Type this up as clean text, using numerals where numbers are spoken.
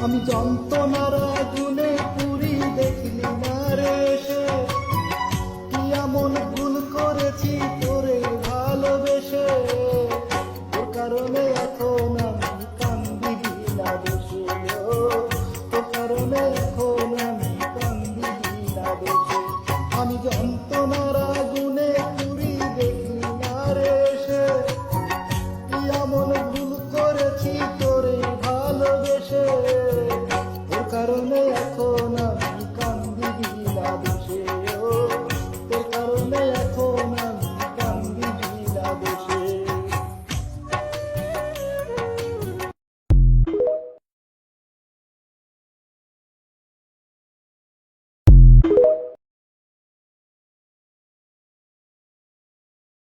আমি যন্ত্রণার আগুনে পুরি দেখলি না রে এসে, কি এমন ভুল করেছি তোরে ভালোবেসে, তোর কারণে এখন আমি কান্দি বিনা দোষে, তোর কারণে এখন আমি কান্দি বিনা দোষে। আমি যন্ত্রণার